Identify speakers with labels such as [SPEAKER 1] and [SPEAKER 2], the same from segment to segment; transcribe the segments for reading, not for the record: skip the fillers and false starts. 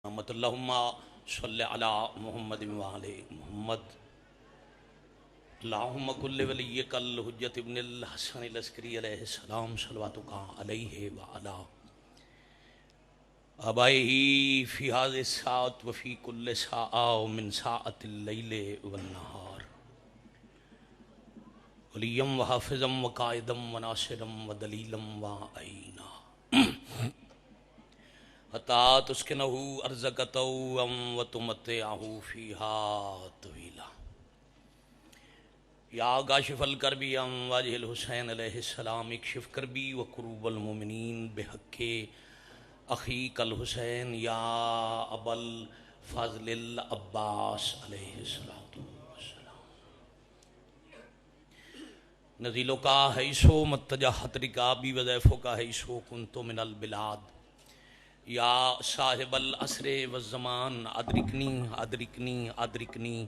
[SPEAKER 1] محمد اللہم صلی علی محمد وعلی محمد اللہم کل ولیک الحجت ابن الحسن العسکری علیہ السلام صلواتک علیہ وعلا آبائہ فی هذه الساعة وفی کل ساعة من ساعة اللیل والنہار ولیم وحافظم وقائدم وناصرم ودلیلم وعینا حتی تسکنہو ارزقتو وتمتعہو فیہا طویلا یا کاشف الکربی واجہ الحسین علیہ السلام اکشف کربی وکروب المؤمنین بحق اخیک الحسین یا ابا الفضل العباس علیہ السلام نزیلو کا حیثو متجہت رکابی وضیفو کا حیثو کنتو من البلاد یا صاحب العصر والزمان ادرکنی ادرکنی ادرکنی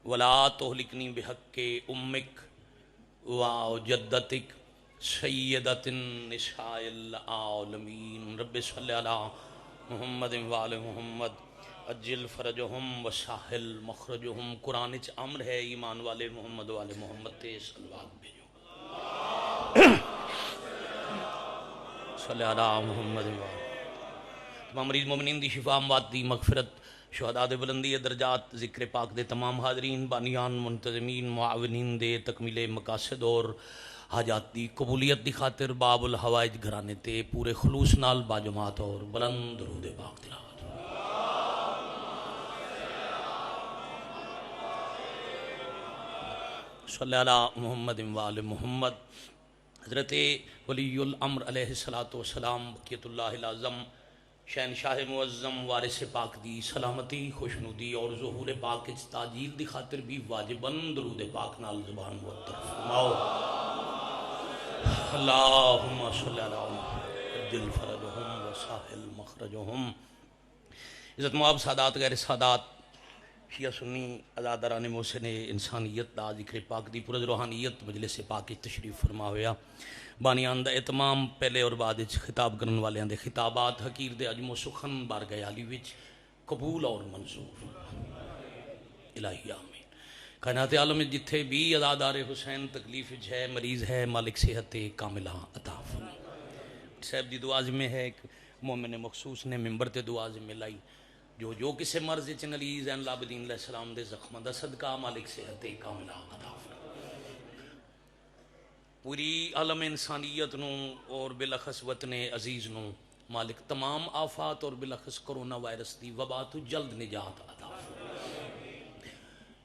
[SPEAKER 1] ولا تہلکنی بحق امک و جدتک سیدت نساء العالمین رب صلی علی محمد وعلی محمد اجل فرجہم وساحل مخرجہم قرآن اچ امر ہے ایمان والے محمد والے محمد تے صلوات بھیجو صلی علی محمد وعلی تمام مریض مومنین دی شفا اموات دی مغفرت شہداء دے بلندی درجات ذکر پاک دے تمام حاضرین بانیان منتظمین معاونین دے تکمیل مقاصد اور حاجات دی قبولیت دی خاطر باب الحوائج گھرانے تے پورے خلوص نال باجماعت اور بلند درود پاک تلاوت صلی علی محمد وعلی محمد حضرت ولی الامر علیہ السلام بقیت اللہ العظم شہنشاہ معظم وارث پاک دی سلامتی خوشنودی اور ظہور پاک اچ تاجیل دی خاطر بھی واجباً درود پاک نال زبان معطر فرماؤ اللہم صلی علی اجل فرجہم وساحل مخرجہم عزت مواب سادات غیر سادات شیعہ سنی ازادران محسن انسانیت دا ذکر پاک دی پرز روحانیت مجلس پاک تشریف فرما ہویا بانیان دا اتمام پہلے اور بعد خطاب کرن والے دے خطابات حقیر دے عجم و سخن بارگاہ علی وچ قبول اور منظور الہی آمین کائنات عالم جتھے بھی عزادار حسین تکلیف ہے مریض ہے مالک صحت کاملہ عطا فرمائے صاحب دی دعا میں ہے ایک مومن مخصوص نے ممبر تے دعا میں لائی جو کسے مرض چنگلی زین العابدین علیہ السلام دے زخمہ دا صدقہ مالک صحت کاملہ عطا فرمائے پوری عالم انسانیت نو اور بلخص وطن عزیز نو مالک تمام آفات اور بلخص کرونا وائرس دی وبا تو جلد نجات عطا فرمائے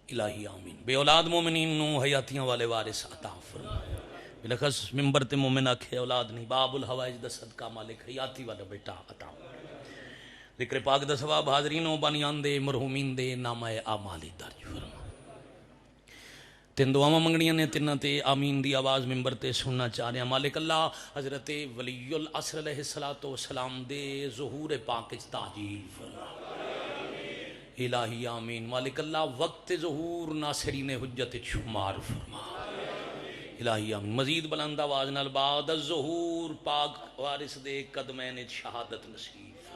[SPEAKER 1] الہی آمین بے اولاد مومنین نو حیاتیاں والے وارث عطا فرمائے بلخص ممبر تے مومن آکھے اولاد نہیں باب الحوائج دا صدقہ مالک حیاتی والا بیٹا عطا فرمائے ذکر پاک دا ثواب حاضرین و بانیان دے مرحومین دے نامہ اعمال درج فرما تین دعاواں منگنیاں نے تنہ تے آمین دی آواز ممبر تے سننا چاہ رہے ہیں مالک اللہ حضرت ولی العصر علیہ السلام دے ظہور پاک اچ تاجیل فرما الہی آمین مالک اللہ وقت ظہور ناصرین حجت شمار فرما الہی آمین مزید بلند آواز نال بعد الظہور پاک وارث دے قدمین شہادت نصیب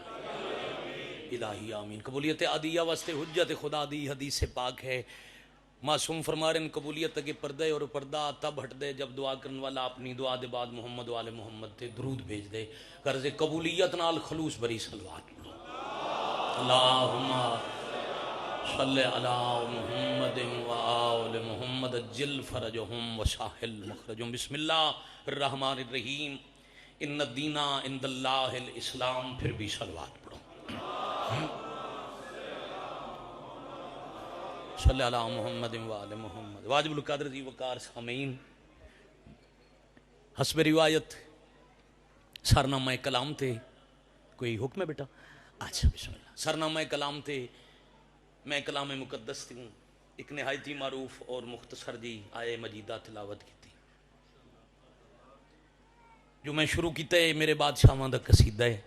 [SPEAKER 1] الہی آمین قبولیت عدیہ واسطے حجت خدا دی حدیث پاک ہے معصوم فرما رہے ہیں قبولیت کے پردے اور پردہ تب ہٹ دے جب دعا کرنے والا اپنی دعا دے بعد محمد والے محمد تے درود بھیج دے غرض قبولیت نال خلوص بری صلوات پڑھو اللہم صلی علی محمد وآل محمد اجل فرجہم وساحل مخرجہم بسم اللہ الرحمن الرحیم ان الدین عند اللہ الاسلام پھر بھی صلوات پڑھو صلی علی محمد وآل محمد واجب القدر ذی وقار سامعین حسب روایت سرنامہ کلام تھے کوئی حکم ہے بیٹا اچھا بسم اللہ سرنامہ کلام تھے میں کلام مقدس ہوں ایک نہایتی معروف اور مختصر جی آئے مجیدہ تلاوت کی تھی جو میں شروع کیتا ہے میرے بادشاہاں دا قصیدہ ہے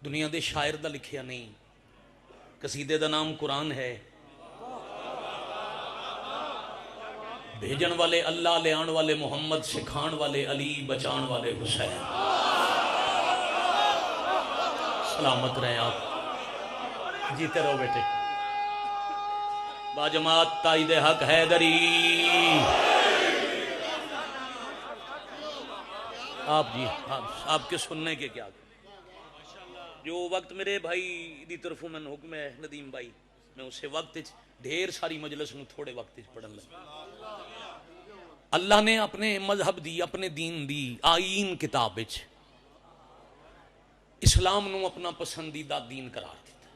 [SPEAKER 1] دنیا دے شاعر دا لکھیا نہیں قصیدے دا نام قرآن ہے بھیجن والے اللہ لے آن والے محمد سکھان والے علی بچان والے حسین سلامت رہیں آپ جیتے رہو بیٹے. باجماعت تائید حق حیدری. آپ جی آپ کے سننے کے کیا جو وقت میرے بھائی دی طرفوں میں حکم ہے ندیم بھائی میں اسے وقت ڈھیر ساری مجلس میں تھوڑے وقت پڑھن لگا. اللہ نے اپنے مذہب دی اپنے دین دی آئین کتاب اسلام نو اپنا پسندیدہ دین قرار دیتا.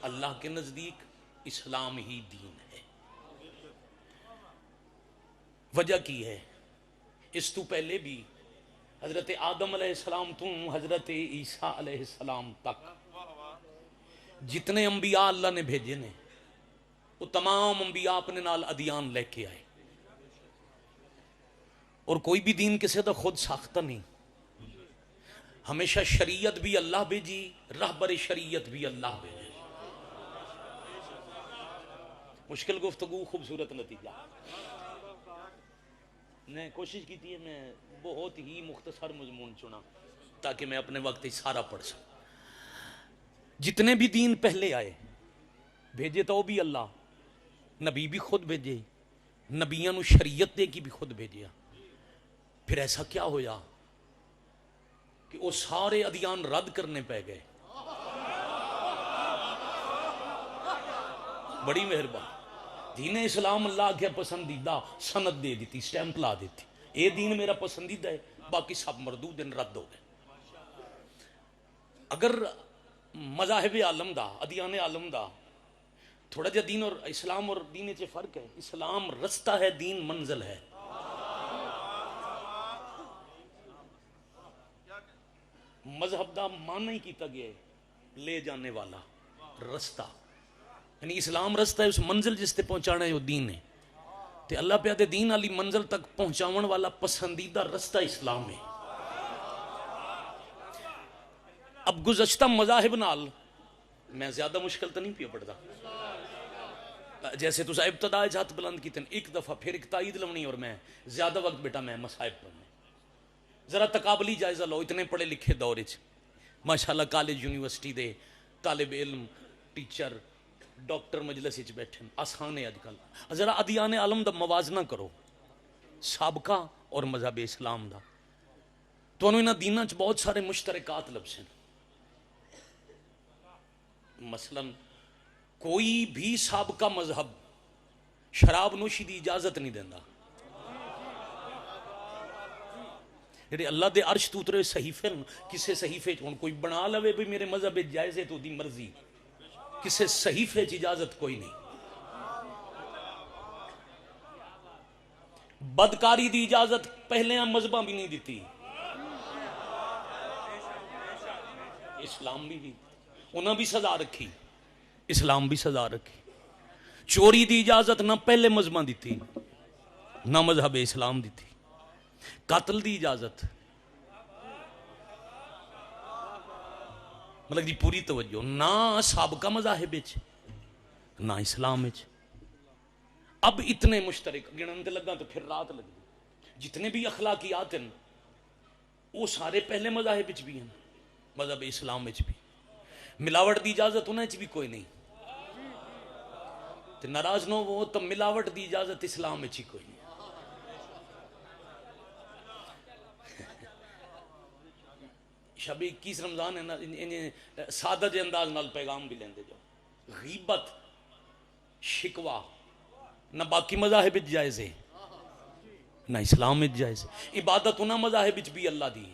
[SPEAKER 1] اللہ کے نزدیک اسلام ہی دین ہے. وجہ کی ہے اس تو پہلے بھی حضرت آدم علیہ السلام تو حضرت عیسیٰ علیہ السلام تک جتنے انبیاء اللہ نے بھیجے نے وہ تمام انبیاء اپنے نال ادیان لے کے آئے اور کوئی بھی دین کسی دا خود ساختہ نہیں. ہمیشہ شریعت بھی اللہ بھیجی رہبر شریعت بھی اللہ بھیجی. مشکل گفتگو خوبصورت نتیجہ. میں کوشش کی تھی میں بہت ہی مختصر مضمون چنا تاکہ میں اپنے وقت سارا پڑھ سکوں. جتنے بھی دین پہلے آئے بھیجے تو بھی اللہ, نبی بھی خود بھیجے, نبیاں نو شریعت دے کی بھی خود بھیجیا. پھر ایسا کیا ہویا کہ وہ سارے ادیان رد کرنے پہ گئے. بڑی مہربانی. دین اسلام اللہ کے پسندیدہ سند دے دیتی, سٹیمپ لا دیتی, اے دین میرا پسندیدہ ہے, باقی سب مردود رد ہو گئے. اگر مذاہب عالم دا ادیان عالم دا تھوڑا جا دین اور اسلام اور دین چ فرق ہے. اسلام رستہ ہے, دین منزل ہے. مذہب دا معنی ہی کیتا گیا ہے لے جانے والا رستہ, یعنی اسلام رستہ ہے, اس منزل جس تے پہنچانا ہے وہ دین ہے. تے اللہ پہ دے دین والی منزل تک پہنچاون والا پسندیدہ رستہ اسلام ہے. اب گزشتہ مذاہب نال میں زیادہ مشکل تو نہیں پیا پڑتا. جیسے تو ابتدا ہاتھ بلند کی ایک دفعہ پھر ایک تائید لونی اور میں زیادہ وقت بیٹا میں مصائب پڑھنے. ذرا تقابلی جائزہ لو. اتنے پڑھے لکھے دور ماشاءاللہ کالج یونیورسٹی دے طالب علم ٹیچر ڈاکٹر مجلس بیٹھے آسان ہے. اج کل ذرا ادیان عالم دا موازنہ کرو سابقہ اور مذہب اسلام دا, تو انہوں انہاں دیناں چ بہت سارے مشترکات لبسیں. مثلا کوئی بھی سابقہ مذہب شراب نوشی دی اجازت نہیں دینا. جڑے اللہ دے عرش تو اترے صحیفے کسے صحیفے ہن کوئی بنا لوے بھی میرے مذہب جائز ہے تو دی مرضی, کسے صحیفے اجازت کوئی نہیں. بدکاری دی اجازت پہلے مذہباں بھی نہیں دیتی, اسلام بھی انہاں بھی سزا رکھی, اسلام بھی سزا رکھی. چوری دی اجازت نہ پہلے مذہباں دیتی نہ مذہب اسلام دیتی. قتل دی اجازت مطلب دی پوری توجہ نہ سابقہ مذاہب نہ اسلام. اب اتنے مشترک گنن تے لگا تو پھر رات لگی. جتنے بھی اخلاقیات ہیں وہ سارے پہلے مذاہب بھی ہیں, مذہب اسلام بھی. ملاوٹ دی اجازت انہیں بھی کوئی نہیں. تے ناراض نہ ہو تو ملاوٹ دی اجازت اسلام ہی کوئی نہیں. شب 21 رمضان ہے نا, سادہ جے انداز نال پیغام بھی لیندے جو. غیبت شکوا نہ باقی مذاہب جائز ہے نہ اسلام جائز ہے. عبادت انہاں مذاہب بھی اللہ دی.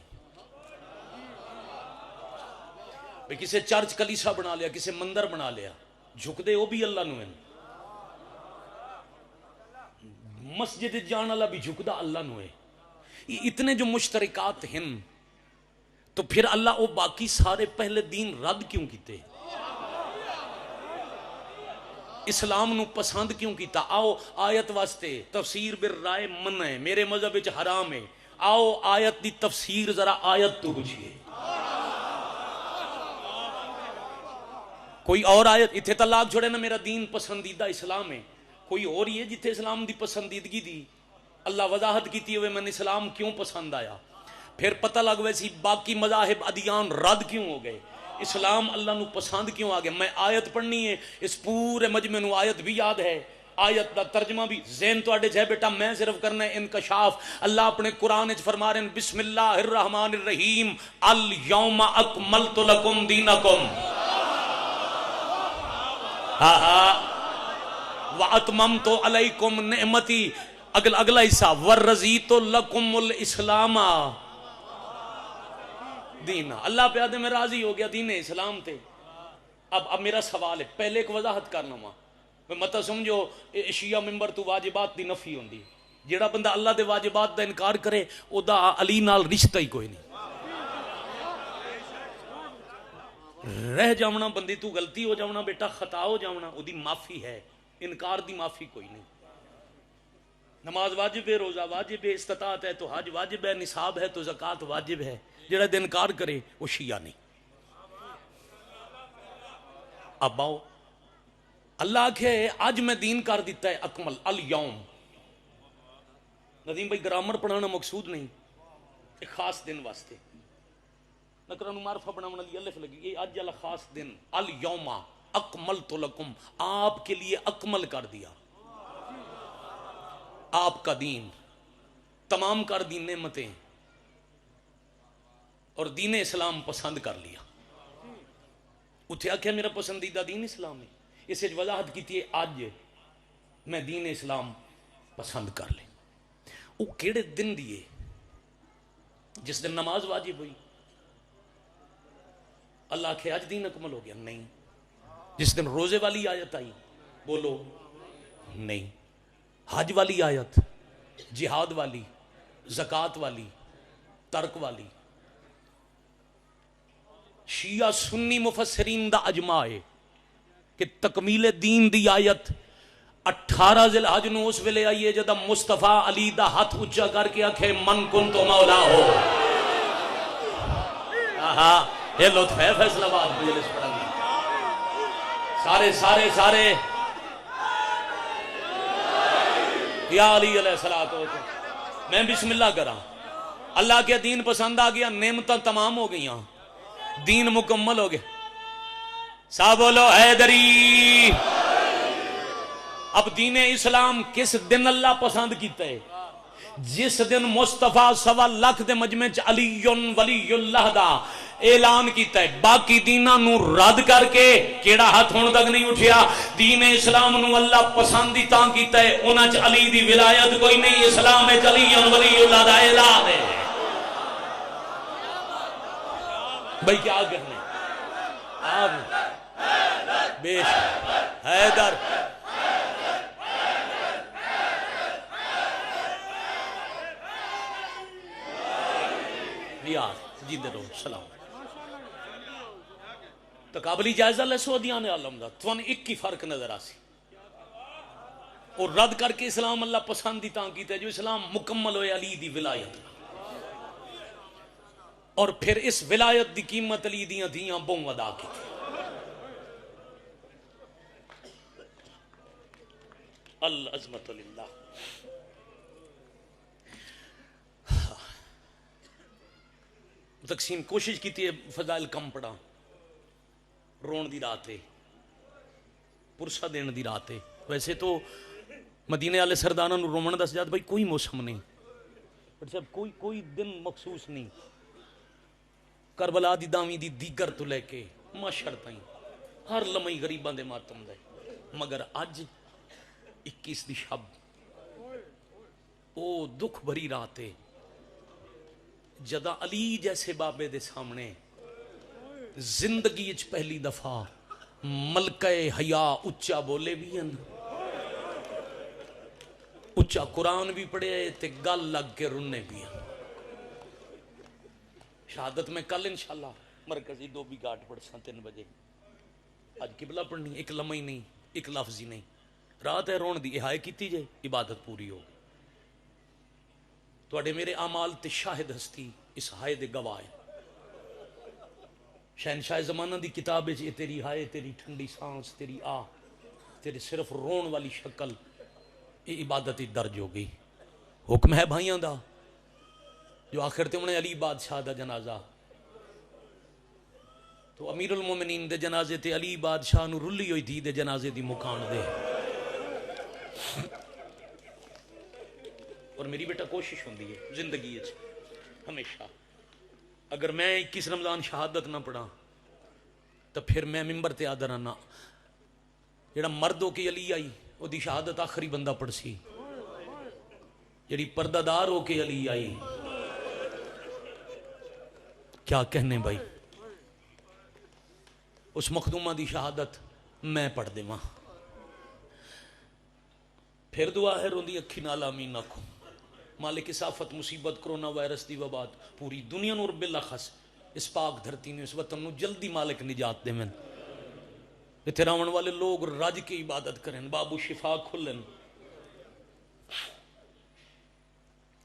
[SPEAKER 1] کسے چرچ کلیسا بنا لیا, کسے مندر بنا لیا, جھک دے وہ بھی اللہ نو ہیں. مسجد جان والا بھی جھکدا اللہ نو ہے. اتنے جو مشترکات ہیں تو پھر اللہ وہ باقی سارے پہلے دین رد کیوں کیتے, اسلام نو پسند کیوں کیتا. آؤ آیت واسطے تفسیر بالرائے من ہے, میرے مذہب وچ حرام ہے. آؤ آیت دی تفسیر ذرا آیت تو پوچھئے. کوئی اور آیت اتھے طلاق چھوڑے نا میرا دین پسندیدہ اسلام ہے, کوئی اور ہی ہے جتھے اسلام دی پسندیدگی دی اللہ وضاحت کیتی ہوئے میں نے اسلام کیوں پسند آیا. پھر پتہ لگ ویسی باقی مذاہب ادیان رد کیوں ہو گئے. اسلام اللہ نو پسند کیوں آ گیا؟ میں آیت پڑھنی ہے، اس پورے مجمع نو آیت بھی یاد ہے، آیت دا ترجمہ بھی ذہن تو اڈے جائے بیٹا، میں صرف کرنا ہے انکشاف۔ اللہ اپنے قرآن وچ فرما رہے ہیں بسم اللہ الرحمن الرحیم الیوم اکملت لکم دینکم واتممت علیکم نعمتی، اگلا حصہ ورضیت لکم الاسلام دینا۔ اللہ پہ آدھے میں راضی ہو گیا دین اسلام تے۔ اب میرا سوال ہے، پہلے ایک وضاحت کرنا وا، مت سمجھو شیعہ ممبر تو واجبات دی نفی ہوندی، جیڑا بندہ اللہ دے واجبات دا انکار کرے او دا علی نال رشتہ ہی کوئی نہیں۔ رہ جاونا بندی تو غلطی ہو جاونا بیٹا، خطا ہو جاونا او دی معافی ہے، انکار دی معافی کوئی نہیں۔ نماز واجب ہے، روزہ واجب ہے، استطاعت ہے تو حج واجب ہے، نصاب ہے تو زکوٰۃ واجب ہے، جڑا دے انکار کرے وہ شیعہ نہیں۔ اب آؤ، اللہ کہ آج میں دین کر دیتا ہے اکمل الیوم۔ ندیم بھائی گرامر پڑھانا مقصود نہیں، ایک خاص دن واسطے نکرہ معرفہ بناونا لی الف لگی، یہ آج والا خاص دن الیوم اکملت لکم، آپ کے لیے اکمل کر دیا، آپ کا دین تمام کر دی نعمتیں، اور دین اسلام پسند کر لیا۔ اتھے آکھیا میرا پسندیدہ دین اسلام ہے، اسے وضاحت کی تھی آج میں دین اسلام پسند کر لیں۔ وہ کیڑے دن دیے؟ جس دن نماز واجب ہوئی اللہ کہ آج دین اکمل ہو گیا؟ نہیں۔ جس دن روزے والی آیت آئی بولو نہیں۔ حج والی آیت، جہاد والی، زکوٰۃ والی، ترک والی، شیعہ سنی مفسرین دا اجماع ہے کہ تکمیل دین دی آیت 18 ذی الحج نو اس ویلے آئیے جدا مصطفیٰ علی دا ہاتھ اچھا کر کے آکھے من کن تو مولا ہو۔ یہ لطف ہے فیصلہ باد مجلس پڑھنے، سارے سارے سارے یا علی علیہ السلام۔ میں بسم اللہ کرا، اللہ کے دین پسند آ گیا، نعمتیں تمام ہو گئی، دین مکمل ہو گیا۔ سا بولو حیدری۔ اب دین اسلام کس دن اللہ پسند کیتا ہے؟ جس دن مصطفیٰ سوا لاکھ دے مجمع چ علی ولی اللہ دا اعلان کیتا ہے، باقی دیناں نو رد کر کے کیڑا ہاتھ ہون تک نہیں اٹھیا۔ دین اسلام نو اللہ پسند ہی تاں کیتا ہے، انہاں چ علی دی ولایت کوئی نہیں، اسلام ہے علی ولی اللہ دا اعلان ہے۔ بھائی کیا کرنے آپ بیش حیدر یاد جی درو سلام تقابلی جائزہ لے سعودیان عالم دا توان ایک کی فرق نظر آسی، اور رد کر کے اسلام اللہ پسند دی تاں کیتا ہے جو اسلام مکمل ہوئے علی دی ولایت، اور پھر اس ولایت دی قیمت علی دیاں دیاں بوں ادا کی تھی۔ العظمت للہ۔ تقسیم کوشش کی تھی فضائل کم پڑا، رون دی رات ہے، پرسہ دین دی رات ہے۔ ویسے تو مدینے والے سرداراں نو رومن دا سجاد بھائی کوئی موسم نہیں، بٹ صاحب کوئی دن مخصوص نہیں، کربلا دی داویں دی دیگر تو لے کے معاشر تائیں ہر لمحی غریباں دے ماتم دے، مگر اج 21 دی شب او دکھ بھری رات ہے جدا علی جیسے بابے دے سامنے زندگی اچ پہلی دفعہ ملکہ حیا اچا بولے بھی ہیں، اچا قرآن بھی پڑھے تے گل لگ کے رنے بھی ہیں۔ شہادت میں کل انشاءاللہ مرکزی دو بھی گاٹ پڑھ ساں 3 بجے، آج قبلہ پڑھنی، ایک لمحہ ہی نہیں، ایک لفظ ہی نہیں، رات ہے رون دی احائے کیتی جائے، عبادت پوری ہو۔ توڑے میرے اعمال تے شاہد ہستی اس ہائے دے گواہ، شہنشاہ زمانہ دی کتاب ہے یہ تیری ہائے، تیری ٹھنڈی سانس، تیری آہ، تیرے صرف رون والی شکل، یہ عبادت ہی درج ہو گئی۔ حکم ہے بھائیاں دا جو آخر تے انہیں علی بادشاہ دا جنازہ تو امیر المومنین دے جنازے تے علی بادشاہ نو رلی ہوئی تھی دے جنازے دی مکان دے. اور میری بیٹا کوشش ہوندی ہے زندگی ہمیشہ اگر میں 21 رمضان شہادت نہ پڑھا تو پھر میں ممبر تے آدھر آنا جڑا مرد ہو کے علی آئی وہ دی شہادت آخری بندہ پڑھ سی, جڑی پردہ دار ہو کے علی آئی کیا کہنے بھائی, اس مخدومہ دی شہادت میں پڑھ دے ماں. پھر دعا ہے روندی اکھی نال آمین آکھو. مالک صافت مصیبت کرونا وائرس دی وبات پوری دنیا نور بالاخص اس پاک دھرتی نے اس وطن نو جلدی مالک نجات دے. من اتنے راون والے لوگ رج کی عبادت کریں, بابو شفا کھلن.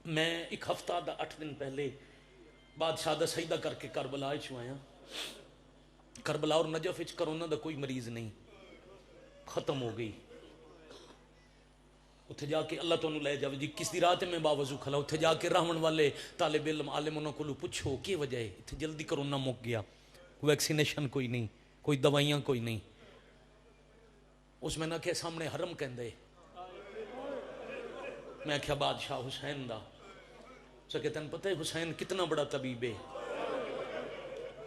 [SPEAKER 1] میں ایک ہفتہ دا 8 دن پہلے بادشاہ دا سجدہ کر کے کربلا آیا. کربلا اور نجف کرونا دا کوئی مریض نہیں, ختم ہو گئی. اتھے جا کے اللہ تو لے جاوے جی کس دی رات میں باوضو کھلا. اتھے جا کے راون والے طالب علم عالم انہوں کو پوچھو کی وجہ ہے, اتھے جلدی کرونا مک گیا, ویکسینیشن کوئی نہیں, کوئی دوائیاں کوئی نہیں. اس میں نہ کہ سامنے حرم کہندے, میں کیا بادشاہ حسین دا سکے تن پتہ ہے حسین کتنا بڑا طبیب ہے.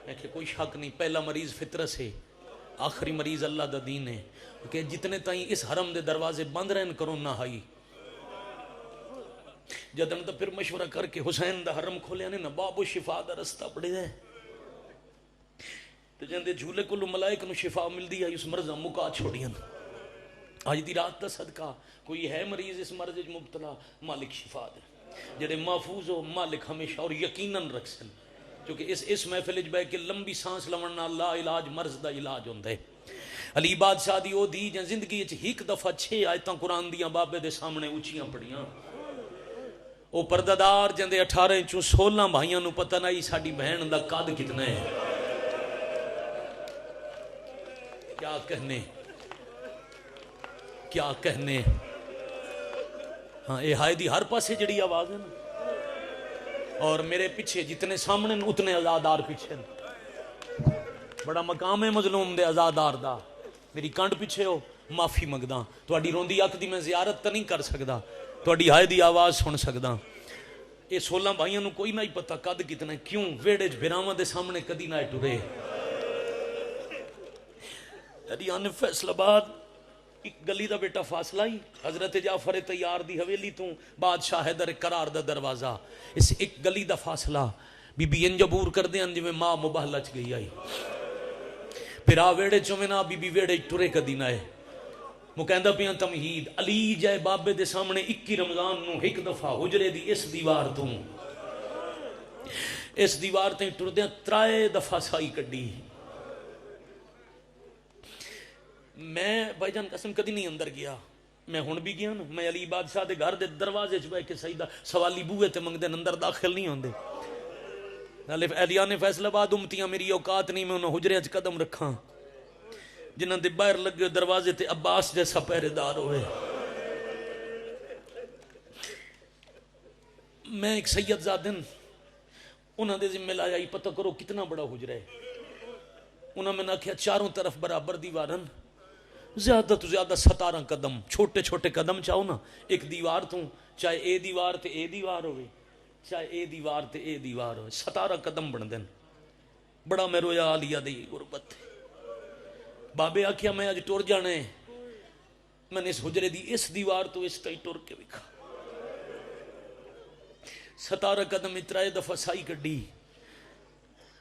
[SPEAKER 1] میں کہ کوئی شک نہیں, پہلا مریض فطرت سے, آخری مریض اللہ دا دین ہے. کہ جتنے تائیں اس حرم دے دروازے بند رہن کرونا آئی, جدن تو پھر مشورہ کر کے حسین دا حرم کھولیا نے نا بابو شفا دا رستہ پڑے ہے. تو جن دے جھولے کو ملائک نو شفا مل دی ہے اس مرضہ مکا چھوڑیاں. آج دی رات دا صدقہ کوئی ہے مریض اس مرض مبتلا, مالک شفا دے. جڑے محفوظ ہو مالک ہمیشہ اور یقیناً رکھ سن, کیونکہ اس محفل بہ کے لمبی سانس لونا لا علاج مرض دا علاج ہوندے. علی بادشاہ دی او دی جن زندگی ایک دفعہ 6 آیتاں قرآن دیاں بابے دے سامنے اونچیاں پڑیاں. او پردادار جن دے 18 چوں 16 بھائیاں نو پتہ نہیں ساڈی بہن دا قد کتنا ہے. کیا کہنے کیا کہنے. ہاں اے ہائے دی ہر پاسے جڑی آواز ہے نا, اور میرے پیچھے جتنے سامنے اتنے ازادار پیچھے. بڑا مقام ہے مظلوم دے ازادار دا. میری کانڈ پیچھے ہو معافی منگدا, تہاڈی روندی اک دی میں زیارت تو نہیں کر سکدا, تہاڈی ہائے دی آواز سن سکدا. یہ 16 بھائیاں نو کوئی نہ ہی پتہ قد کتنا ہے. کیوں ویڑے چ بھراواں دے سامنے کدی نہ ٹرے. یعنی فیصل آباد ایک گلی دا بیٹا فاصلہ ہی حضرت جعفر طیار دی حویلی تو بادشاہ حیدر قرار دا دروازہ, اس ایک گلی دا فاصلہ بی بی انجبور کر دیں جی میں ماں مباہلہ چ گئی آئی. پھر آ ویڑے چو میں نا بی بی ویڑے ٹرے کدی نہ ہے. مکہندہ پیاں تمہید علی جائے بابے دے سامنے 21 رمضان نو ایک دفعہ حجرے دی اس دیوار تو اس دیوار تے ٹر دیاں 3 دفعہ سائی کڈی. میں بھائی جان قسم کدی نہیں اندر گیا, میں ہن بھی گیا نا, میں علی بادشاہ دے گھر دے دروازے چ بیٹھ کے سجدہ سوالی بوئے تے منگدے اندر داخل نہیں ہوندے. اہلیان فیصل آباد امتیاں میری اوقات نہیں میں انہوں حجرے چ قدم رکھاں جنہاں دے باہر لگے دروازے تے عباس جیسا پہرے دار ہوئے. میں ایک سید زادن انہاں دے ذمہ لایا ہی پتہ کرو کتنا بڑا حجرہ ہے. انہاں میں نے کہا چاروں طرف برابر دیوارن, زیادہ تو زیادہ 17 قدم, چھوٹے چھوٹے قدم چاہو نا ایک دیوار تو, چاہے اے دیوار تے اے دیوار ہوئے, چاہے اے دیوار تے اے دیوار ہوئے, 17 قدم بن دین. بڑا میں رویا علیہ دی غربت. بابے آکھیا میں آج ٹور جانا ہے, میں نے اس حجرے دی اس دیوار تو اس تائی ٹور کے وکھا. 17 قدم 3 دفعہ سائی کڈی,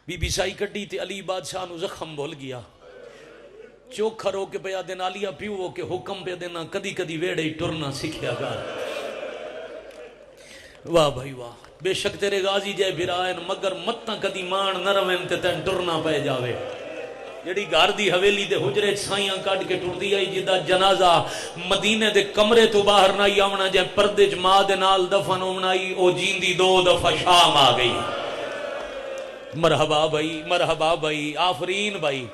[SPEAKER 1] بی بی سائی کڈی تے علی بادشاہ نو زخم بھول گیا. چوکھا رو کے پیا دینا لیا پیو ہو کے حکم پہ دینا کدی کدی ویڑے ہی ٹرنا سکھیا گا. واہ بھائی واہ, بے شک تیرے غازی جائے بھرائن مگر متاں کدی مان نہ روین تے تین ٹرنا پہ جاوے. جڑی گھر دی حویلی دے حجرے سائیاں کٹ کے ٹر دی آئی جدا جنازہ مدینے دے کمرے تو باہر نہ آونا جائے پردے چ ماں دے نال دفن ہونا ہی او جیندی 2 دفعہ شام آ گئی. مرحبا بھائی مرحبا بھائی آفرین بھائی.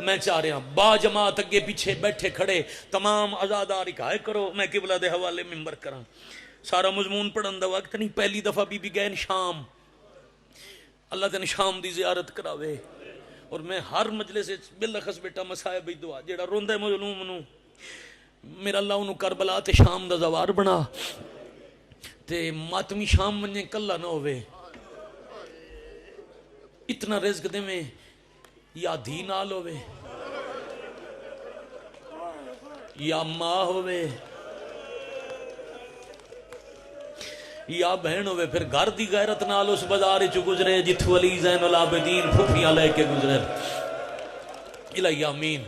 [SPEAKER 1] میں چاہ رہا ہوں با جماعت اگے پیچھے بیٹھے کھڑے تمام آزادار اکھائے کرو, میں قبلہ دے حوالے ممبر کراں. سارا مضمون پڑھن دا وقت نہیں. پہلی دفعہ بی بی گئے شام, اللہ تین شام دی زیارت کراوے. اور میں ہر مجلس بلخص بیٹا مسائب بھی دعا جیڑا روندا ہے مظلوم نو میرا اللہ انہوں کربلا تے شام دا زوار بنا تے ماتمی شام منجے کلا نہ ہوئے اتنا رزق دے میں یا دھی نال ہوئے یا ماں ہوئے یا بہن ہوئے پھر گھر دی غیرت نال اس بازار چ گزرے جتھو علی زین العابدین پھپھیاں لے کے گزرے الہی آمین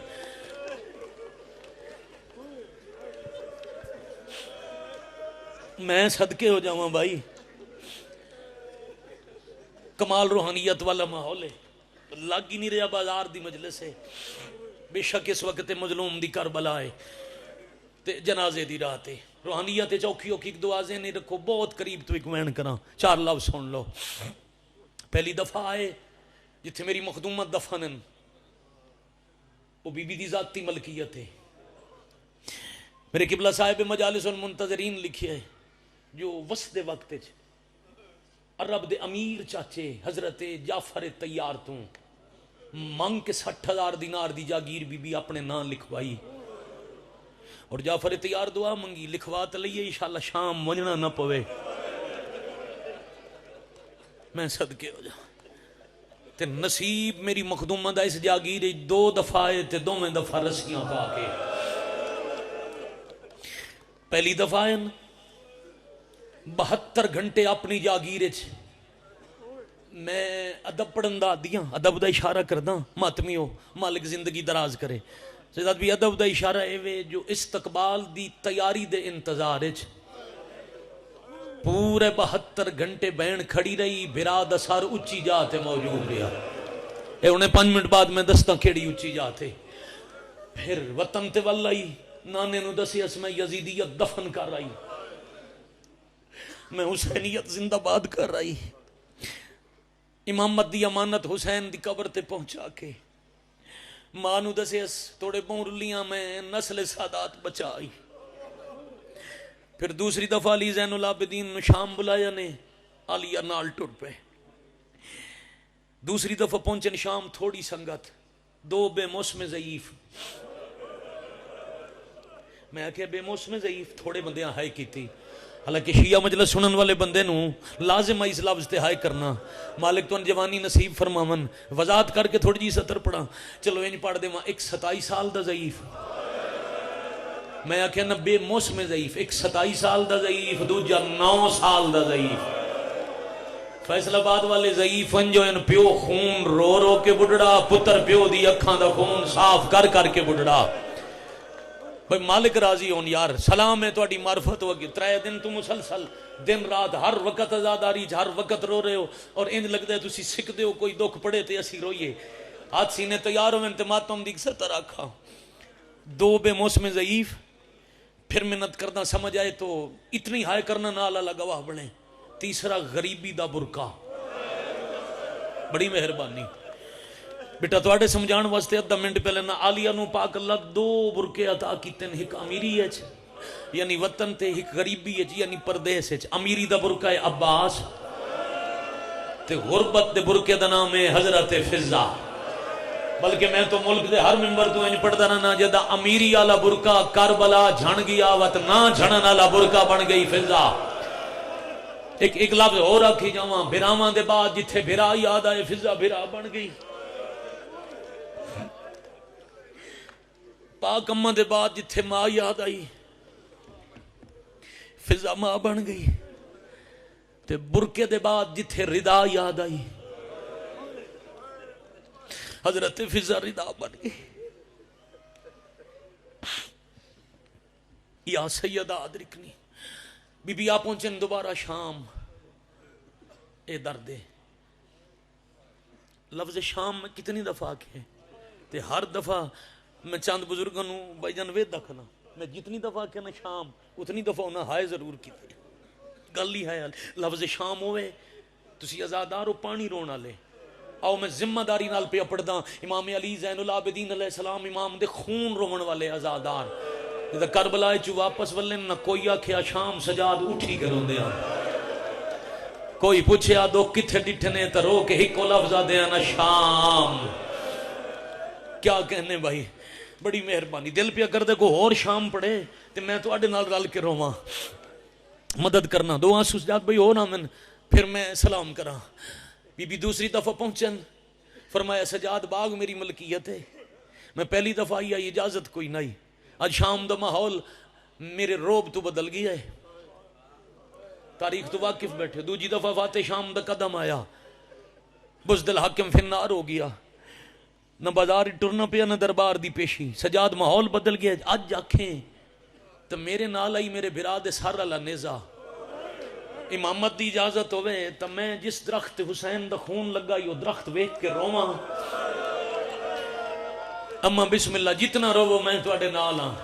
[SPEAKER 1] میں صدقے ہو جاواں بھائی کمال روحانیت والا ماحول ہے لگ ہی نہیں رہا بازار دی مجلس ہے بے شک اس وقت مظلوم دی کربلا ہے تے جنازے دی رات ہے روحانیت چوکھی اوکھی دعازیں نہیں رکھو بہت قریب تو ایک وین کراں 4 لفظ سن لو پہلی دفعہ آئے جتھے میری مخدومت دفنن وہ بی بی دی ذاتی ملکیت ہے میرے قبلہ صاحب مجالس المنتظرین لکھے ہے جو وسط وقت عرب دے امیر چاچے حضرت جعفر تیار تو مانگ کے 60,000 دینار دی جاگیر بی بی اپنے نام لکھوائی اور جعفر تیار دعا منگی لکھوا تو لئیے انشاءاللہ شام وجنا نہ پوے میں صدقے ہو جا تے نصیب میری مخدومہ دا اس جاگیر 2 دفعہ آئے تے 2 دفعہ رسیاں پا کے پہلی دفعہ آئے 72 گھنٹے اپنی جاگیر میں ادب پڑھن دا دیاں ادب دا اشارہ کرداں ماتمی ہو مالک زندگی دراز کرے سیدات بھی ادب دا اشارہ ہے جو استقبال دی تیاری دے انتظار پورے 72 گھنٹے بین کھڑی رہی بھرا دا سار اچھی جاتے موجود رہا اے انہیں 5 منٹ بعد میں دستاں کھیڑی اچھی جاتے پھر وطن تے واللہی نانے نو دسی اس میں یزیدیت دفن کر رہی میں حسینیت زندہ باد کر رہی امامت دی امانت حسین دی قبر تے پہنچا کے ماں نو دسی اس توڑے بورلیاں میں نسل سادات بچائی پھر دوسری دفعہ علی زین العابدین نو شام بلایا نے علیہ نال ٹر پہ دوسری دفعہ پہنچن شام تھوڑی سنگت 2 بے موسم ضعیف میں کہ بے موسم ضعیف تھوڑے بندیاں ہائے کی تھی حالانکہ شیعہ مجلس سنن والے بندے نو لازم ہے اس لفظ تے ہائے کرنا مالک تو جوانی نصیب فرماون وضاحت کر کے تھوڑی جی سطر پڑھا چلو انج پڑھ دے ایک 27 سال دا ضعیف میں آکھیا نا بے موسم ضعیف ایک 27 سال دا ضعیف دوجا 9 سال دا ضعیف فیصل آباد والے ضعیف جو ان پیو خون رو رو کے بڑھڑا پتر پیو دی اکھاں دا خون صاف کر کے بڑھڑا بھئی مالک راضی ہون یار سلام ہے تو اڈی معرفت ہوگی 3 دن تو مسلسل دن رات ہر وقت ازاداری ہر وقت رو رہے ہو اور انج لگتا ہے تسی سکھ دے ہو کوئی دکھ پڑے تے اسی روئیے ہاتھ سینے تیار ہو انتماتم دیکھ ستا رکھا 2 بے موسم ضعیف پھر منت کرنا سمجھ آئے تو اتنی ہائے کرنا نالا لگواہ بڑھیں تیسرا غریبی دا برکا بڑی مہربانی بیٹا تو آڑے سمجھان واسطے 10 منٹ پہلے نا آلیہ نو پاک اللہ 2 برکے عطا کیتن ایک امیری ہے یعنی وطن تے ایک غریبی ہے یعنی پردیس ہے امیری دا برکہ ہے عباس تے غربت دے برکے دا نام ہے حضرت فضا بلکہ میں تو ملک دے ہر ممبر تو انج پڑھتا رہنا جدا امیری آلا برکہ کربلا جھن گیا وط نہ جھنن آلا برکہ بن گئی فضا ایک لفظ اور رکھی جاواں بھراواں دے بعد جتھے بھرا یاد آئے فضا بھرا بن گئی پاک اماں دے بعد جتھے ماں یاد آئی فضا ماں بن گئی تے برکے دے بعد جتھے ردا یاد آئی حضرت فضا ردا بن گئی یا سیدہ ادرکنی بی بی آپ پہنچیں دوبارہ شام اے درد لفظ شام میں کتنی دفعہ کے تے ہر دفعہ میں چاند بزرگوں بھائی جان وید دکھنا میں جتنی دفعہ کہنا شام اتنی دفعہ انہیں ہائے ضرور کی تھی گل ہی ہے لفظ شام ہوئے تسی ازادار ہو پانی رونا لے آؤ میں ذمہ داری نال پہ پڑھدا امام علی زین العابدین علیہ السلام امام دے خون رومن والے ازادار جدہ کربلا چو واپس ولن نہ کوئی آکھیا شام سجاد اٹھی کروں دیا کوئی پوچھے آدھو کتھے ڈٹھنے تا رو کے ہکو لفظہ دیا نا شام کیا کہنے بھائی، بڑی مہربانی، دل پیا کر دے کو اور شام پڑے تے میں تواڈے نال رل کے رواں، مدد کرنا دو آنسو سجاد بھائی ہو نا من، پھر میں سلام کراں۔ بی بی دوسری دفعہ پہنچن، فرمایا سجاد باغ میری ملکیت ہے، میں پہلی دفعہ آئی اجازت کوئی نہیں، آج شام دا ماحول میرے روب تو بدل گیا ہے، تاریخ تو واقف بیٹھے، دوجی دفعہ فاتح شام دا قدم آیا، بزدل حاکم فنار ہو گیا، نہ بازار ٹرنا پیا نہ دربار دی پیشی، سجاد ماحول بدل گیا، اج آکھیں تو میرے نال آئی میرے بھرا دے سر والا نیزہ، امامت دی اجازت ہوئے تو میں جس درخت حسین دا خون لگا یہ درخت ویکھ کے رواں، اما بسم اللہ جتنا رو میں تواڈے نال ہاں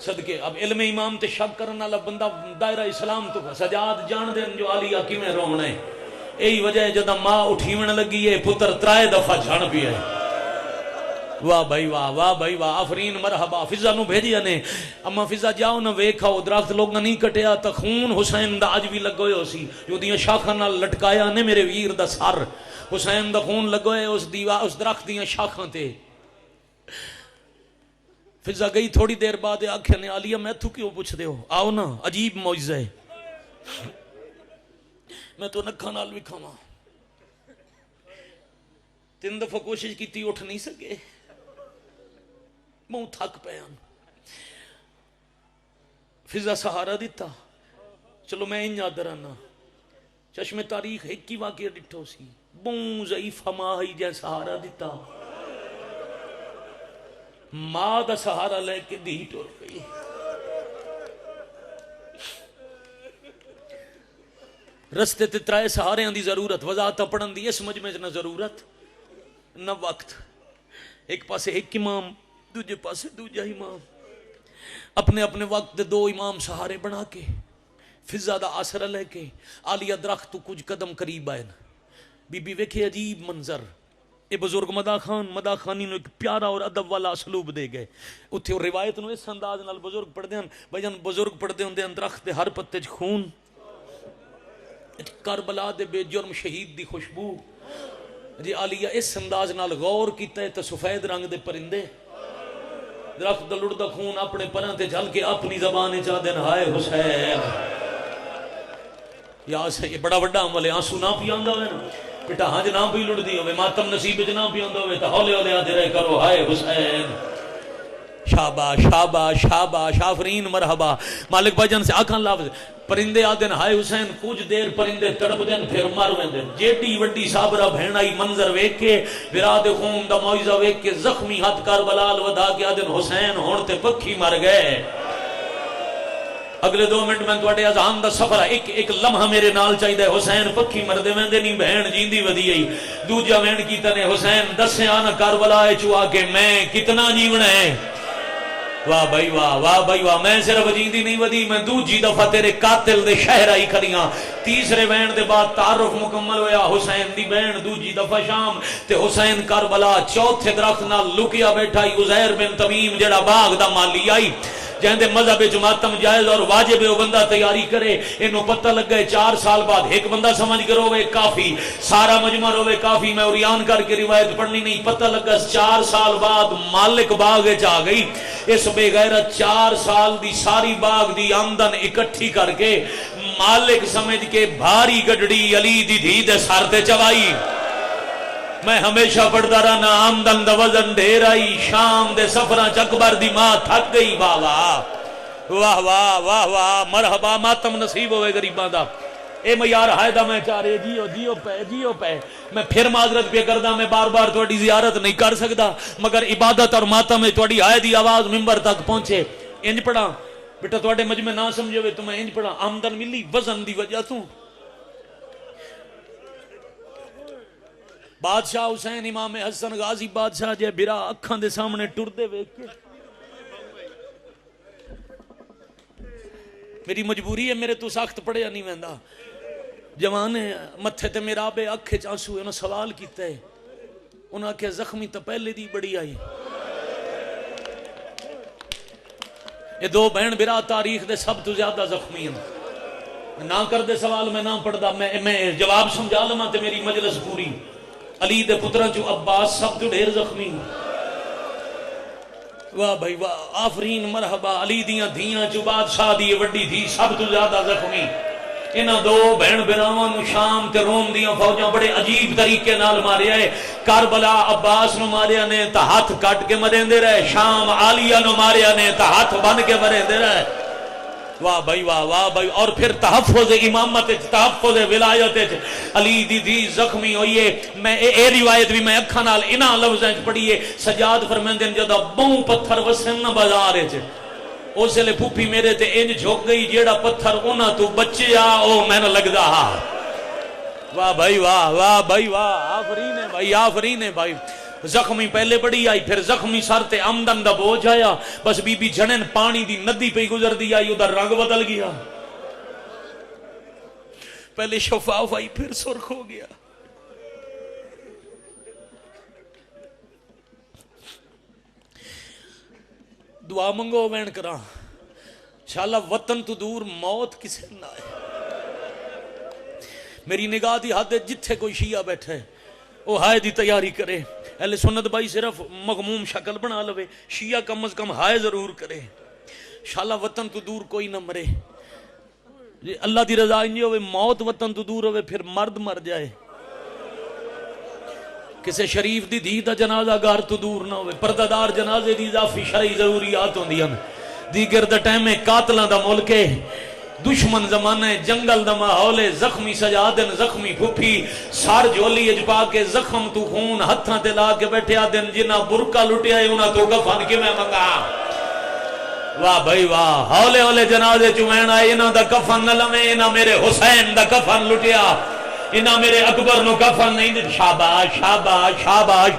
[SPEAKER 1] صدقے۔ اب علم امام تے شک کرن والا بندہ دائرہ اسلام تو سجاد جان دین جو عالیہ کیویں رونا ہے، یہی وجہ ہے جدا ماں اٹھیون لگی ہے پتر ترائے دفعہ جھڑ پیا ہے۔ واہ بھائی واہ، واہ بھائی واہ، آفرین مرحبا، فضا نو بھیجیا نے، اما فضا جاؤ نہ ویکھاؤ درخت لوگ نہیں کٹیا تا خون حسین دا اج بھی لگوئے ہو سی، جو دیاں شاخاں نال لٹکایا نے میرے ویر دا سر، حسین دا خون لگوئے اس درخت دیاں شاخاں تے۔ فضا گئی تھوڑی دیر بعد آکھیا نے عالیہ میں تو کیوں پوچھ دے ہو، آؤ نا عجیب معجزہ ہے، میں تو نکھاں نال وکھاواں، 3 دفعہ کوشش کیتی اٹھ نہیں سکے، منہ تھک پیان، فضا سہارا دیتا، چلو میں انجا درانا، چشم تاریخ ایک کی واقعہ ڈٹھو سی، بوں ضعیف ماہی جے سہارا دیتا، ماں دا سہارا لے کے دی ٹور گئی، رستے تے ترائے سہارے دی ضرورت، وضاحت پڑھن دی اس مجمع نہ ضرورت نہ وقت، ایک پاسے ایک امام دوجے پاسے دوجا امام، اپنے اپنے وقت دے 2 امام سہارے بنا کے فضا دا آسرا لے کے عالیہ درخت تو کچھ قدم قریب آئے، بی بی ویکھے عجیب منظر، اے بزرگ مدا خانی نو ایک پیارا اور ادب والا اسلوب دے گئے، اتھے روایت نو اس انداز نال بزرگ پڑھ دیں، بھائی جان بزرگ پڑھ دیں ہوندے درخت دے ہر پتے چ خون، کربلا دے بے جرم شہید دی خوشبو، جی عالیہ اس انداز نال غور کیتا ہے تو سفید رنگ دے پرندے درخت دا لڑدا خون اپنے پراں تے جھل کے اپنی زبان چا دین ہائے حسین، یا یہ بڑا بڑا عمل ہے، آنسو نہ پیاندا ہوئے نا بیٹا، ہنج نہ پی لڑدی ہوئے، ماتم نصیب وچ نہ پیاندا ہوئے تے ہولے ہولے آدھے رہے کرو ہائے حسین، شاباش شاباش شاباش، آفرین مرحبا، مالک بھائی جان سے آکھاں لفظ، پرندے آدن ہائے حسین، کچھ دیر پرندے تڑپ دین پھر مر ویندن، جیڈی وڈی صابرہ بہنائی منظر ویکھ کے براد خون دا معجزہ ویکھ کے زخمی ہاتھ کربلال ودا کے آدن حسین ہون تے پکھی مر گئے۔ اگلے 2 منٹ میں تواڈے اذان دا سفر ہے، ایک لمحہ میرے نال چاہیے، حسین پکھی مردے ویندے نہیں بہن جیندی ودی آئی، دوجا وین کیتا نے حسین دسیا نہ کربلا چوا کے میں کتنا جیونا ہے، واہ بھائی واہ، واہ بھائی واہ، میں صرف جیندی نہیں ودی، میں دوجی دفعہ تیرے قاتل دے شہر آئی کھڑیاں، تیسرے بین دے بعد تعارف مکمل ہویا، حسین دی بین دوجی دفعہ شام تے حسین کربلا، چوتھے درخت نال لکیا بیٹھا عزیر بن تمیم جڑا باغ دا مالی آئی، جہندے مذہب ماتم جائز اور واجب ہے وہ بندہ تیاری کرے، انہوں پتہ لگ گئے 4 سال بعد ایک بندہ سمجھ کر ہوئے کافی، سارا مجمع ہوئے کافی، میں اوریان کر کے روایت پڑھنی نہیں، پتہ لگا 4 سال بعد مالک باغ چاہ گئی، اس بے غیرت 4 سال دی ساری باغ دی آمدن اکٹھی کر کے مالک سمجھ کے بھاری گڈڑی علی دی دھی دے سر تے چوائی، میں ہمیشہ پڑھتا رہنا آمدن دا وزن ڈھیر آئی، شام دے سفراں چکبر دی ماں تھک گئی، واہ واہ واہ واہ واہ واہ، مرحبا، ماتم نصیب ہوئے غریباں دا، اے میں یار ہائدہ میں چاہ رہے جیو پہ، میں پھر معذرت پہ کردہ، میں بار بار توڑی زیارت نہیں کر سکتا، مگر عبادت اور ماتم میں توڑی ہائدی آواز ممبر تک پہنچے، انج پڑھا بیٹا توڑے مجمع نہ سمجھے ہوئے تو میں انج پڑھا، آمدن ملی وزن دی وجہ تو، بادشاہ حسین امام حسن غازی بادشاہ جے برا اکھاں دے سامنے ٹر دے ویکھ کے، میری مجبوری ہے، میرے تو سخت پڑھیا نہیں ویندا، جوان متھے تے میرا بے اکھے چانسو، انہوں سوال کیتا ہے، انہوں نے کہا زخمی تو پہلے دی بڑی آئی، یہ 2 بہن برا تاریخ دے سب تو زیادہ زخمی ہیں، نہ کر دے سوال میں نہ پڑھ دا، میں جواب سمجھا لما تے میری مجلس پوری، علی دے پترہ چو عباس سب تو ڈھیر زخمی، واہ بھائی واہ، آفرین مرحبا۔ علی دیاں دھیاں جو بادشاہ دی وڈی تھی سب تو زیادہ زخمی، انہاں دو بہن براواں نو شام تے روم دیاں فوجاں بڑے عجیب طریقے نال ماریا ہے۔ کربلا عباس نو ماریا نے تا ہاتھ کٹ کے مریندے رہے، شام عالیہ نو ماریا نے تا ہاتھ بن کے مریندے رہے۔ واہ بھائی واہ واہ بھائی۔ اور پھر تحفظ امامت، تحفظ ولایت علی دی دی زخمی ہوئی ہے۔ میں اے روایت بھی میں اکھاں نال انہاں لفظاں وچ پڑھی ہے، سجاد فرمیندے نے جدا بہوں پتھر وسن نہ بازار وچ، اس لئے پھوپھی میرے تے انج جھک گئی جیڑا پتھر انہاں تو بچیا او میں نہ لگدا ہا۔ واہ بھائی واہ واہ بھائی واہ، آفرین ہے بھائی، آفرین ہے بھائی۔ زخمی پہلے بڑی آئی، پھر زخمی سر تے آمدن دا بوجھ آیا، بس بی بی جنن پانی دی ندی پہ گزر دی آئی، ادھر رنگ بدل گیا، پہلے شفاف آئی پھر سرخ ہو گیا۔ دعا منگو وین کرا انشاءاللہ وطن تو دور موت کسے نہ آئے۔ میری نگاہ دی حد جتھے کوئی شیعہ بیٹھے وہ ہائے دی تیاری کرے، اہل سنت بھائی صرف مغموم شکل بنا لوے، شیعہ کم از کم ہائے ضرور کرے انشاءاللہ وطن تو دور کوئی نہ مرے۔ اللہ دی رضا انجی ہوئے موت وطن تو دور ہوئے پھر مرد مر جائے، کسے شریف دی دھی دا جنازہ گار تو دور نہ ہوئے، پردادار جنازے دی اضافی شرعی ضروریات ہوں دیاں دیگر دا ٹائم میں قاتلان دا ملک ہے، دشمن زمانہ ہے، جنگل دا ماحول ہے، زخمی سجادن زخمی پھوپھی سار جولی اجپا کے زخم تو خون ہتھاں تے لا کے بیٹھے آدن جنہ برکا لٹیا ہے انہاں تو کفن کی میں منگا۔ واہ بھائی واہ، ہولے ہولے جنازے چوین آئے، انہاں دا کفن نہ لمے، انہاں میرے حسین دا کفن لٹیا، انہاں میرے اکبر نو کفن نہیں دے۔ شاباش شاباش شاباش،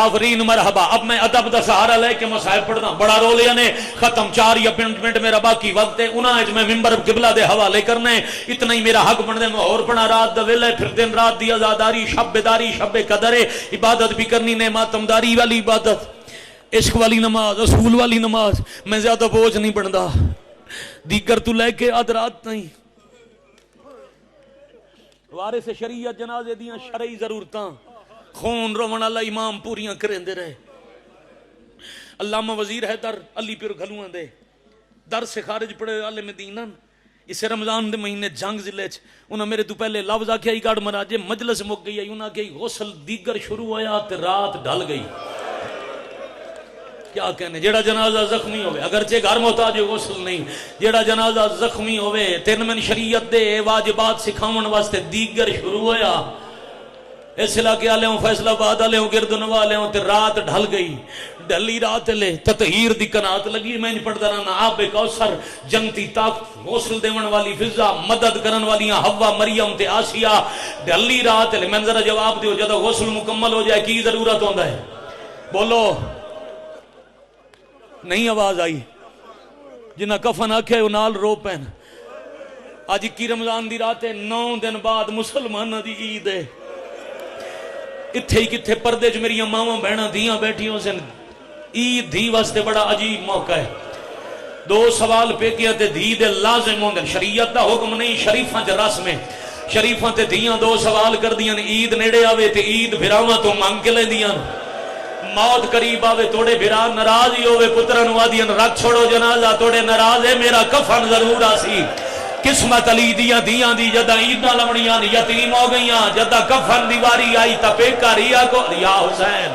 [SPEAKER 1] آفرین مرحبا۔ اب میں ادب دا سہارا لے کے مصائب پڑھنا، بڑا رول یعنی ختم 4 یا 5 منٹ میرا باقی وقت ہے، انہاں اج میں منبر قبلہ دے حوالے کرنے، اتنا ہی میرا حق بندے میں اور پڑھنا۔ رات دا ویلے پھر دن رات دی آزاداری، شب بیداری، شب قدر، عبادت بھی کرنی، نعمتمداری والی عبادت، عشق والی نماز، اصول والی نماز، میں زیادہ بوجھ نہیں بندا، دیگر تو لے کے آدھ رات نہیں۔ وارث شریعت جنازے دیاں شرعی ضرورتاں، خون رونا اللہ امام پوریاں کریں دے رہے۔ علامہ وزیر حیدر علی پیر گھلوان دے در سے خارج پڑے عالم دینہ، اسے رمضان دے مہینے جنگ ضلع چ انہاں میرے تو پہلے لفظ آکھیا ہی گاڑ مراجے مجلس مک گئی، انہاں کہ غسل دیگر شروع ہویا تے رات ڈھل گئی۔ کیا کہنے، جیڑا جنازہ زخمی ہوئے اگرچہ گھر محتاج غسل نہیں، جیڑا جنازہ زخمی ہوئے 3 من شریعت دے واجبات سکھاون واسطے دیگر شروع ہویا، اس علاقے والے ہوں فیصلہ آباد والے ہوں گردنوا والے ہوں تے رات ڈھل گئی۔ ڈھلی رات لے تطہیر دی کنات لگی، میں پڑھدا رہنا آب کوثر، جنتی طاقت، غسل دیون والی فضا، مدد کرن والیاں حوا مریم تے آسیہ۔ ڈھلی رات لے، میں ذرا جواب دیو جدو غسل مکمل ہو جائے کی ضرورت ہوندا ہے؟ بولو، نہیں آواز آئی؟ جنہ کفن آکھے وہ نال رو پین۔ آج 21 رمضان دی رات ہے، 9 دن بعد مسلمانہ دی عید ہے، اتھے ہی کتھے پردے جو میری ماما بہنہ دیاں بیٹھیوں سے عید دھی واسطے بڑا عجیب موقع ہے۔ 2 سوال پہ کیا تے دھی دے لازم ہوندے، شریعت دا حکم نہیں، شریفاں جا رسم ہے، شریفاں تے دیاں 2 سوال کر دیاں، عید نیڑے آوے تے عید بھراواں تو مانگ کے لے دیاں، موت قریب آوے توڑے بھرا ناراض ہی ہوئے پترن وادین رکھ چھوڑو جنازہ توڑے ناراض ہے میرا کفن ضرور آسی۔ قسمت علی دیاں دی جدہ عیدہ لمڑیاں یتیم ہو گئیاں، جدہ کفن دیواری آئی تا پیکا ریا کو یا حسین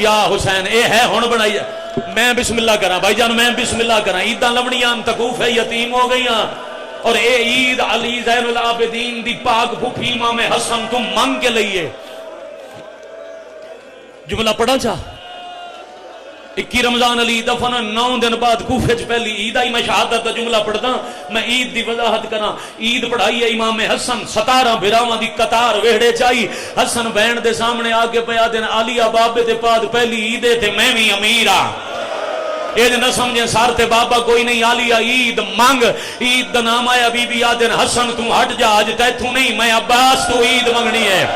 [SPEAKER 1] یا حسین، اے ہے ہون بڑھائی۔ میں بسم اللہ کرا بھائی جان، میں بسم اللہ کرا، عیدہ لمڑیاں تکوف ہے یتیم ہو گئیاں، اور اے عید علی زین العابدین دی پاک بھوپی امام حسن تم مانگ کے لئیے۔ جملہ پڑھا چاہ 21 رمضان علی دفن 9 دن بعد کوفے چ پہلی عید آئی، میں شہادت دا جملہ پڑھدا، میں عید دی وضاحت کرا۔ عید پڑھائی ہے امام حسن 17 بھراواں دی قطار ویڑے چائی، حسن بہن دے سامنے آگے پیا دن علی بابے دے پاد پہلی عید تے میں بھی امیر ہاں، یہ نہ سمجھیں سارتے بابا کوئی نہیں، عالیہ عید مانگ، عید دا نام آیا بی بی آدن حسن تو ہٹ جا، اج تیتھوں نہیں میں عباس تو عید منگنی ہے۔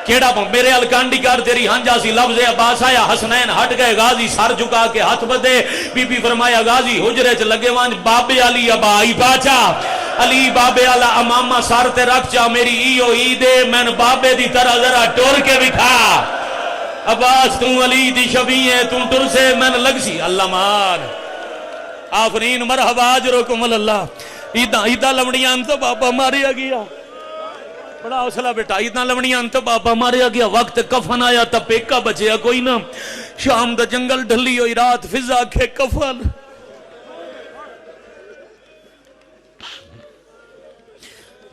[SPEAKER 1] کیڑا میرے الکانڈی کار تیری ہنجا سی لفظ عباس آیا، حسنین ہٹ گئے، غازی سر جھکا کے ہاتھ بدے، بی بی فرمایا غازی حجرے چ لگے وانج بابے علی ابائی باچا، علی بابے علی امامہ سر تے رکھ چا، میری ایو عیدے میں بابے دی طرح ذرا ٹور کے بکھا۔ عباس تو علی دی شفیع ہے تو ٹر سے من لگ سی اللہ مان آفرین مرحبا اجرکم اللہ ایدہ لمڑیاں انتا بابا ماریا گیا بڑا حوصلہ بیٹا ایدہ لمڑیاں انتا بابا ماریا گیا وقت کفن آیا تا پیکا بچیا کوئی نہ شام دا جنگل ڈھلی ہوئی رات فضا کے کفن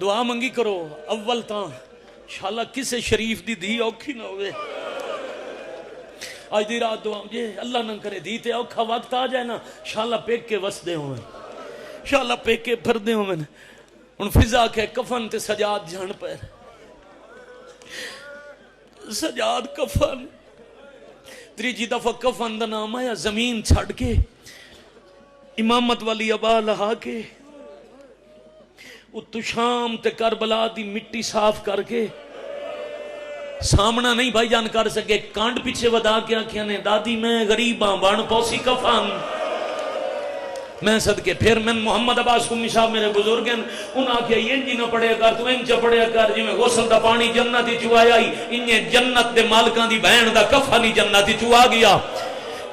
[SPEAKER 1] دعا منگی کرو اول تاں انشاءاللہ کسے شریف دی دھی اوکھی نہ ہوئے آج دی رات دعا مجھے اللہ نہ کرے دیتے اوکھا وقت آ جائے نا انشاءاللہ پیک کے وسدے ہوئے انشاءاللہ پیک کے پھردے ہوئے ان فضا کے کفن تے سجاد جھان پر سجاد کفن تریجی دفعہ کفن دا نام آیا زمین چھڑ کے امامت والی ابا لہا کے اتو شام تے کربلا دی مٹی صاف کر کے سامنا نہیں بھائی جان کر سکے کانڈ پیچھے ودا کے آنکھیں نے دادی میں غریباں بان پوسی کفن میں صدقے پھر میں محمد عباس کمی صاحب میرے بزرگ ہیں ان آنکھیں یہ انجی نہ پڑے کر تو انچہ پڑے کر جی میں غسل دا پانی جنتی چوایا ہی انہیں جنت دے مالکان دی بہن دا کفنی جنتی چوا گیا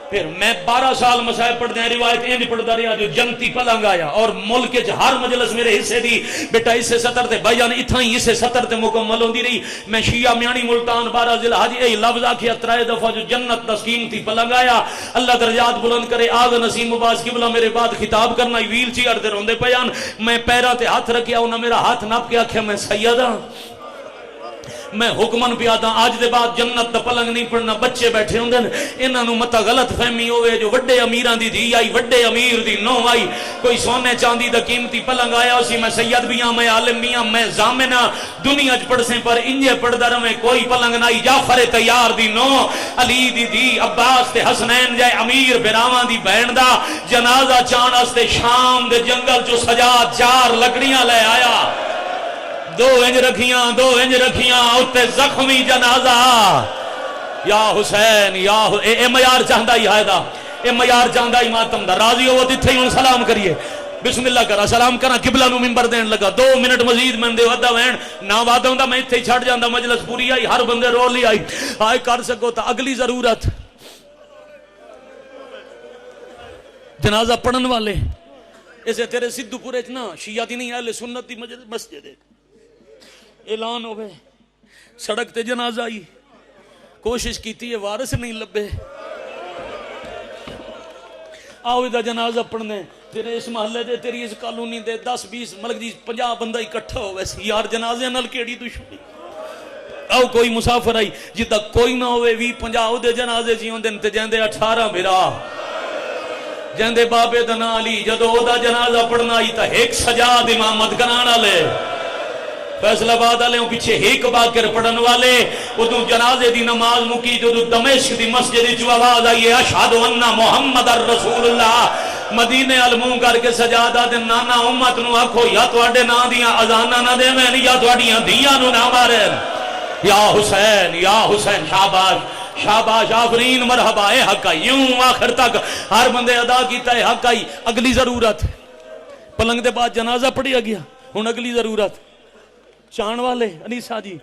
[SPEAKER 1] پھر میں 12 سال مسائب پڑھ دیں روایت یہ نہیں پڑھتا رہا جو جنتی پلنگ آیا اور ملک کے ہر مجلس میرے حصے دی بیٹا حصے 70 تے بھائی جان اتھا ہی حصے 70 تے مکمل ہوندی رہی میں شیعہ میانی ملتان 12 ضلع حاجی اے لفظ آکھیا ترائے دفعہ جو جنت تسکین تھی پلنگ آیا اللہ درجات بلند کرے آغا نسیم عباس قبلہ میرے بعد خطاب کرنا ویل چیئر دے روندے پیان میں پیرا تے ہاتھ رکھیا انہاں میرا ہاتھ ناپ کے آکھیا میں سیدہ میں حکمن پہ آتا آج دے بعد جنت دا پلنگ نہیں پڑھنا بچے بیٹھے ہوں دن انہاں نو متا غلط فہمی ہوئے جو وڈے امیران دی دھی آئی وڈے امیر دی نو آئی کوئی سونے چاندی دا قیمتی پلنگ آیا اسی میں سید بھی ہاں میں عالم بھی ہاں میں زامنہ دنیا چ پڑھ سے پر انجے پڑھ در میں کوئی پلنگ نائی جعفر تیار دی نو علی دی دی عباس تے حسنین جائے امیر براوان دی بہن دا جنازہ چانس تے شام دے جنگل جو سجا 4 لکڑیاں لے آیا دو انج رکھیاں اتے زخمی جنازہ یا حسین یا اے میار چاہندہ ہی آئے دا اے میار چاہندہ ہی ماتم دا راضی ہو وہ تھی ان سلام کریے بسم اللہ کرا سلام کرا قبلہ نو منبر دین لگا 2 منٹ مزید میں دے ودا وین نا وعدہ ہوں دا میں اتھے چھڑ جاندہ مجلس پوری آئی ہر بندے رو لی آئی آئے کر سکو تا اگلی ضرورت جنازہ پڑھن والے اسے تیرے صدو پورے اتنا شیعہ دی نہیں اہل سنت دی مسجد ہے اعلان ہوئے سڑک تے جنازہ آئی کوشش کی تھی یہ وارث نہیں لبے آؤ ادھا جنازہ پڑھنے تیرے اس محلے دے تیری اس کالونی دے 10-20 ملک دی 50 بندہ اکٹھا ہوئے یار جنازے نل کیڑی دشمنی آؤ کوئی مسافر آئی جتا کوئی نہ ہوئے 20-50 دے جنازے جیوں دن تے جیندے 18 میرا جیندے بابے دنا علی جدو دا جنازہ پڑھنا آئی تا ایک سجاد امامت کرانا لے فیصلہ باد آلے ہوں پیچھے ایک باکر پڑھن والے ادھو جنازے دی نماز مکی جو دمشق دی مسجد جو آواز آئی اشہد انہ محمد الرسول اللہ مدینے علمون کر کے سجادہ دے نانا امت نو آکھو یا تو اڈے نا دیاں ازانہ نہ دے میں یا تو اڈیاں دیاں نو نہ مارے یا حسین شاباش شاباش آفرین مرحبا اے حق آئی یوں آخر تک ہر بندے ادا کیتا ہے حق آئی اگلی ضرورت پلنگ دے بعد جنازہ پڑھیا گیا ہن اگلی ضرورت چان والے انیسا جی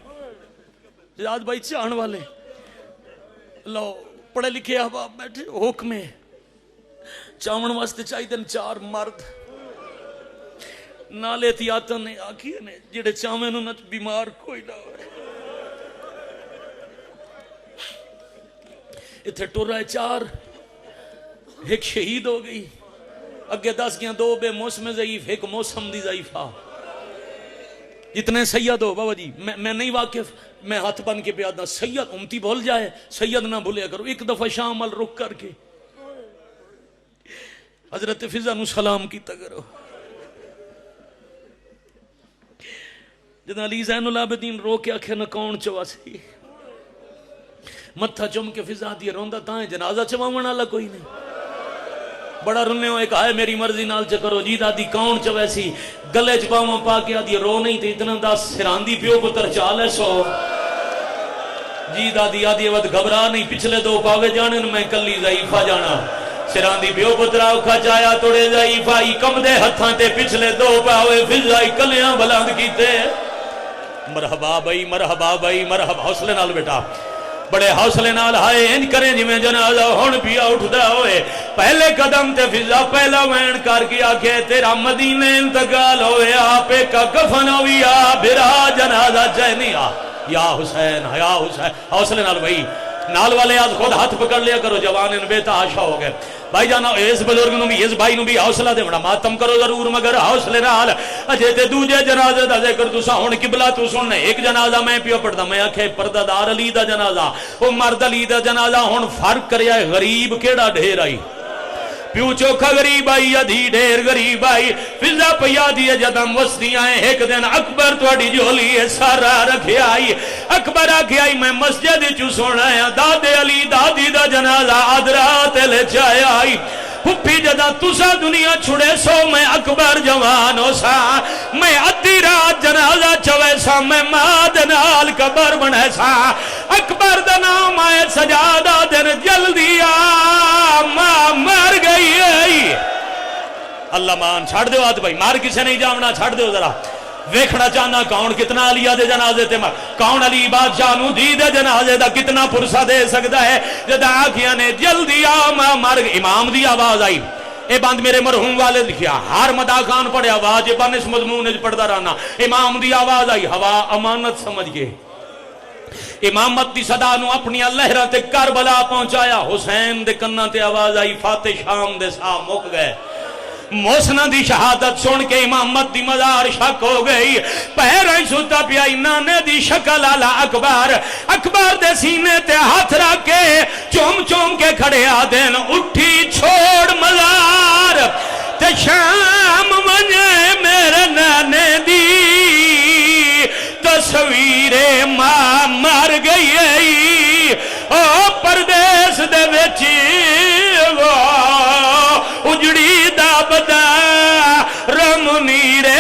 [SPEAKER 1] جاد بھائی چان والے لو پڑھے لکھے احباب بیٹھے حکم ہے چاون واسطے چاہی دن 4 مرد نالے تیاتن نے آکھی نے جڑے چاویں نو نچ بیمار کوئی نہ ہوئے اتھے ٹور رہے 4 ایک شہید ہو گئی اگے 10 گیاں 2 بے موسم ضعیف ایک موسم دی ضعیفہ جتنے سید ہو بابا جی میں نہیں واقف میں ہاتھ بن کے بیادنا سید امتی بھول جائے سید نہ بھولیا کرو ایک دفعہ شامل رک کر کے حضرت فضا نو سلام کیتا کرو جدہ علی زین العابدین رو کے آکھے نہ کون چواسی متھا چم کے فضا دی روندہ تائیں جنازہ چواؤں اللہ کوئی نہیں بڑا رنے ہو ایک آئے میری مرضی نال چکرو جی دادی کون چویسی گلے چپاواں پا کے آدھی رو نہیں تھی اتنا دا سراندی پیو پتر چالے سو جی دادی آدھی وقت گھبرا نہیں پچھلے 2 پاوے جانے میں کلی ضعیفہ جانا سراندی پیو پترا اکھا چایا توڑے ضعیفہ ہی کم دے ہتھاں تے پچھلے 2 پاوے فضائی کلیاں بلند کیتے مرحبا بھائی مرحبا بھائی مرحبا حوصلے نال بیٹا بڑے حوصلے نال ہائے انج کریں جویں جنازہ ہن پیا اٹھدا ہوئے پہلے قدم تے فضا پہلا وین کر کے آکھے تیرا مدینے انتقال ہوئے آپ کا کفن ہویا بھرا جنازہ چہنیا یا حسین حوصلے نال بھائی نال والے آج خود ہاتھ پکڑ لیا کرو جوان ان بے تحاشا ہو گئے بھائی جانا اس بزرگ نو بھی اس بھائی نو بھی حوصلہ دے بڑا ماتم کرو ضرور مگر حوصلے نال اجے تے دوجے جنازے دا ذکر تسا ہن قبلہ تو سن ایک جنازہ میں پیو پڑھدا میں آکھے پردہ دار علی دا جنازہ او مرد علی دا جنازہ ہن فرق کریا غریب کیڑا ڈھیر آئی پیو چوکھا غریب آئی ادھی ڈھیر غریب آئی فضا پیا دیئے جدم وسطی آئے ایک دن اکبر توڑی جولی ہے سارا رکھے آئی اکبر آکھے آئی میں مسجد چو سونا ہے دادے علی دادی دا جنازہ آدرات لے چاہے آئی پھپی جدا تسا دنیا چھڑے سو میں اکبر جوان ہو سا میں ادھی رات جنازہ چوے سا میں ماد نال قبر بنے سا اکبر دا نام آئے سجادہ دن جلدی ماں مر گئی ہے اللہ مان چھاڑ دیو آت بھائی مار کسے نہیں جامنا چھاڑ دیو ذرا ویکھنا چاہنا کون کتنا علی دے جنازے تے مر کون علی بادشاہ نو دی دے جنازے دا کتنا پرسہ دے سکتا ہے جدا آکھیاں نے جلدی مر گئی امام دی آواز آئی اے بند میرے مرحوم والے لکھیا ہر مدا خان پڑھیا واجبان اس مضمون پڑھدا رہنا امام دی آواز آئی ہوا امانت سمجھ گئے امامت دی صدا نو اپنی لہرہ تے کربلا پہنچایا حسین دے کنہ تے آواز آئی فاتح شام دے سا مک گئے موسنہ دی شہادت سن کے امامت دی مزار شک ہو گئی پہرائیں سوتا پیائی نانے دی شکل آلا اکبر دے سینے تے ہاتھ رکھ کے چوم چوم کے کھڑے آدین اٹھی چھوڑ مزار تے شام ونجے میرے نانے دی تصویر ماں مر گئی او پردیس دے وچی اجڑی دا بدا رم نیرے